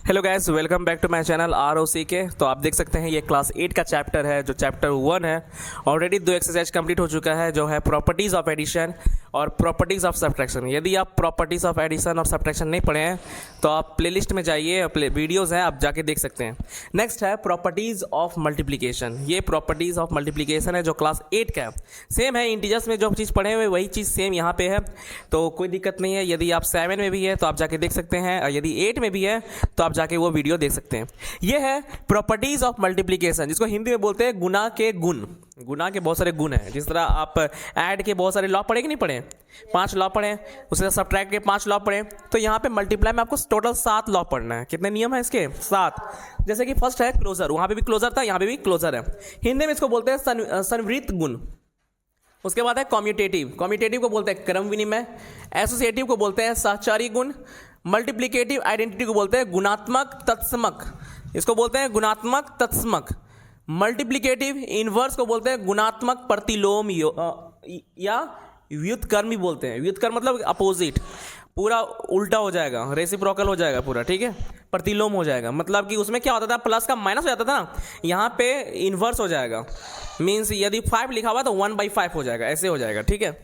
Hello guys, welcome back to my channel ROCK। तो आप देख सकते हैं ये क्लास 8 का चैप्टर है, जो चैप्टर 1 है। ऑलरेडी 2 एक्सरसाइज कंप्लीट हो चुका है, जो है प्रॉपर्टीज़ ऑफ एडिशन और प्रॉपर्टीज़ ऑफ सब्ट्रैक्शन। यदि आप प्रॉपर्टीज़ ऑफ एडिशन और सब्ट्रैक्शन नहीं पढ़े हैं तो आप प्लेलिस्ट में जाइए, वीडियोज़ हैं, आप जाके देख सकते हैं। नेक्स्ट है प्रॉपर्टीज़ ऑफ मल्टीप्लिकेशन। ये प्रॉपर्टीज़ ऑफ मल्टीप्लिकेशन है जो क्लास 8 का है। सेम है, इंटीजर्स में जो चीज़ पढ़े हुए वही चीज़ सेम यहाँ पे है, तो कोई दिक्कत नहीं है। यदि आप 7 में भी है तो आप जाके देख सकते हैं, और यदि 8 में भी है तो आप जाके वो वीडियो देख सकते हैं। ये है प्रॉपर्टीज ऑफ मल्टीप्लिकेशन, जिसको हिंदी में बोलते हैं गुना के गुण। गुना के बहुत सारे गुण हैं। जिस तरह आप ऐड के बहुत सारे लॉ पढ़े कि नहीं पढ़े, 5 लॉ पढ़े, उसके साथ सब्ट्रैक्ट के 5 लॉ पढ़े, तो यहाँ पे मल्टीप्लाई में आपको टोटल 7 लॉ पढ़ना है। कितने नियम है इसके? 7। जैसे कि फर्स्ट है क्लोजर, वहां पे भी क्लोजर था, यहाँ पे भी क्लोजर है। हिंदी में इसको बोलते हैं संवृत्त गुण। उसके बाद है कॉम्यूटेटिव। कॉम्यूटेटिव को बोलते हैं क्रम विनिमय। एसोसिएटिव को बोलते हैं सहचारी गुण। मल्टीप्लिकेटिव आइडेंटिटी को बोलते हैं गुणात्मक तत्समक। इसको बोलते हैं गुणात्मक तत्समक। मल्टीप्लिकेटिव इनवर्स को बोलते हैं गुणात्मक प्रतिलोम या व्युत्क्रम भी बोलते हैं। व्युत्क्रम मतलब अपोजिट, पूरा उल्टा हो जाएगा, रेसिप्रोकल हो जाएगा पूरा, ठीक है। प्रतिलोम हो जाएगा मतलब कि उसमें क्या होता था, प्लस का माइनस हो जाता था ना, यहाँ पे इनवर्स हो जाएगा। मीन्स यदि 5 लिखा हुआ तो 1/5 हो जाएगा, ऐसे हो जाएगा, ठीक है।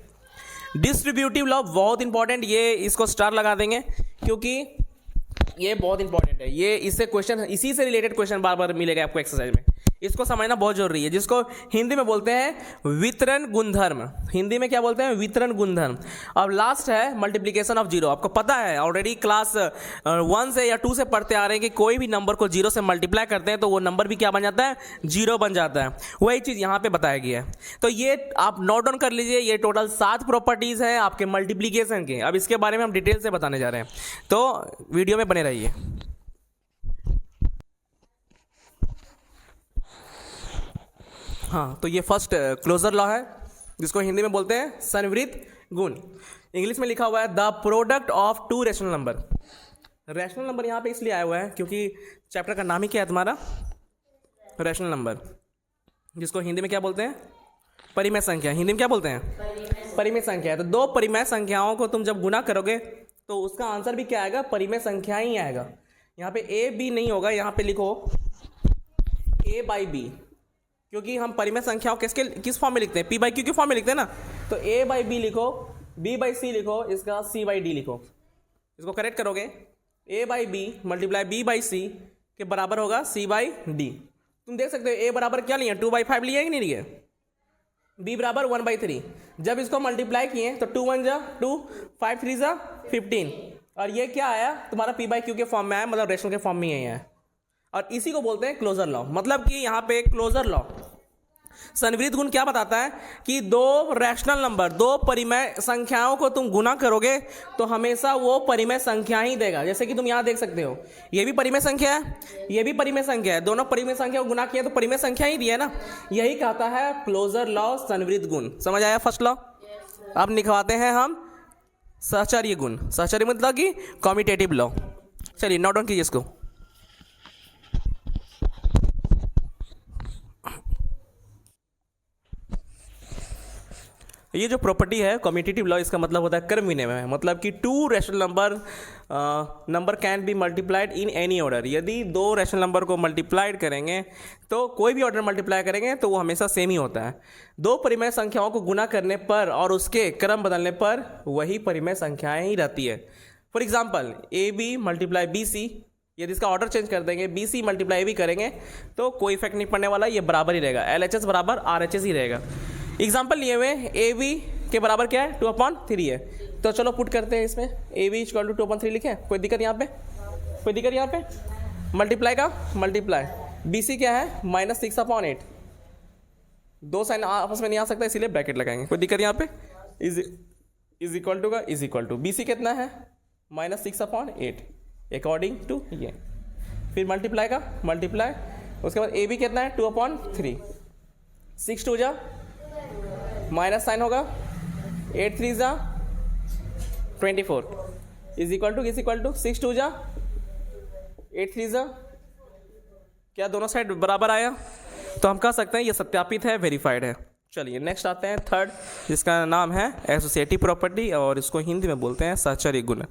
डिस्ट्रीब्यूटिव लॉ बहुत इंपॉर्टेंट, ये इसको स्टार लगा देंगे क्योंकि ये बहुत इंपॉर्टेंट है। ये इससे क्वेश्चन, इसी से रिलेटेड क्वेश्चन बार बार मिलेगा आपको एक्सरसाइज में। इसको समझना बहुत जरूरी है, जिसको हिंदी में बोलते हैं वितरण गुणधर्म। हिंदी में क्या बोलते हैं? वितरण गुणधर्म। अब लास्ट है मल्टीप्लिकेशन ऑफ जीरो। आपको पता है ऑलरेडी क्लास 1 से या 2 से पढ़ते आ रहे हैं कि कोई भी नंबर को जीरो से मल्टीप्लाई करते हैं तो वो नंबर भी क्या बन जाता है? जीरो बन जाता है। वही चीज़ यहाँ पे बताया गया है। तो ये आप नोट डाउन कर लीजिए, ये टोटल 7 प्रॉपर्टीज हैं आपके मल्टीप्लीकेशन के। अब इसके बारे में हम डिटेल से बताने जा रहे हैं, तो वीडियो में बने रहिए। हाँ, तो ये फर्स्ट क्लोजर लॉ है, जिसको हिंदी में बोलते हैं संवृत्त गुण। इंग्लिश में लिखा हुआ है the product of 2 rational number. Rational number यहाँ पे इसलिए आया हुआ है क्योंकि चैप्टर का नाम ही क्या है तुम्हारा? रैशनल नंबर, जिसको हिंदी में क्या बोलते हैं? परिमेय संख्या। हिंदी में क्या बोलते हैं? परिमेय संख्या। तो 2 परिमेय संख्याओं को तुम जब गुना करोगे तो उसका आंसर भी क्या आएगा? परिमेय संख्या ही आएगा। यहाँ पे A B नहीं होगा, यहाँ पे लिखो A/B, क्योंकि हम परिमेय संख्याओं किस फॉर्म में लिखते हैं? P/Q के फॉर्म में लिखते हैं ना। तो A/B लिखो, B/C लिखो, इसका C/D लिखो। इसको करेक्ट करोगे, A/B मल्टीप्लाई B/C के बराबर होगा C/D। तुम देख सकते हो A बराबर क्या लिया? 2/5 लिया कि नहीं लिए? B बराबर 1/3। जब इसको मल्टीप्लाई किए तो 2 1 जा 2, 5 3 जा 15, और ये क्या आया तुम्हारा? P/Q के फॉर्म में आया, मतलब रेशनल के फॉर्म में ही आया। और इसी को बोलते हैं क्लोजर लॉ। मतलब कि यहाँ पे क्लोजर लॉ, संवृत्त गुण क्या बताता है कि 2 रैशनल नंबर, 2 परिमेय संख्याओं को तुम गुना करोगे तो हमेशा वो परिमेय संख्या ही देगा। जैसे कि तुम यहाँ देख सकते हो, ये भी परिमेय संख्या है, ये भी परिमेय संख्या है, दोनों परिमेय संख्या को गुना किया तो परिमेय संख्या ही दिया ना। यही कहता है क्लोजर लॉ, संवृत्त गुण। समझ आया फर्स्ट लॉ? अब निकलवाते हैं हम सहचारी गुण। सहचारी मतलब कि कॉम्यूटेटिव लॉ। चलिए नोट डाउन कीजिए इसको। ये जो प्रॉपर्टी है कम्यूटेटिव लॉ, इसका मतलब होता है क्रम विनिमय। मतलब कि 2 rational number can be multiplied in any order. यदि 2 रैशनल नंबर को मल्टीप्लाइड करेंगे तो कोई भी ऑर्डर मल्टीप्लाई करेंगे तो वो हमेशा सेम ही होता है। 2 परिमेय संख्याओं को गुना करने पर और उसके क्रम बदलने पर वही परिमेय संख्याएं ही रहती है। For example AB multiply BC, यदि इसका ऑर्डर चेंज कर देंगे, BC मल्टीप्लाई AB करेंगे तो कोई इफेक्ट नहीं पड़ने वाला, ये बराबर ही रहेगा। LHS बराबर RHS ही रहेगा। एग्जाम्पल लिए हुए AB के बराबर क्या है? 2/3 है। तो चलो पुट करते हैं इसमें, AB = 2/3 लिखे। कोई दिक्कत यहाँ पे? कोई दिक्कत यहाँ पे? मल्टीप्लाई का मल्टीप्लाई, BC क्या है? -6/8। 2 साइन आपस में नहीं आ सकता, इसीलिए ब्रैकेट लगाएंगे। कोई दिक्कत यहाँ पे? इज इक्वल टू का इज इक्वल टू BC कितना है? -6/8 अकॉर्डिंग टू ये। फिर मल्टीप्लाई का मल्टीप्लाई, उसके बाद AB कितना है? 2/3। 6 2 जा माइनस साइन होगा, 8 3 जा 24 इज इक्वल टू 6 2 जा 8 3 जा। क्या दोनों साइड बराबर आया? तो हम कह सकते हैं ये सत्यापित है, वेरीफाइड है। चलिए नेक्स्ट आते हैं थर्ड, जिसका नाम है एसोसिएटिव प्रॉपर्टी, और इसको हिंदी में बोलते हैं सहचारी गुण।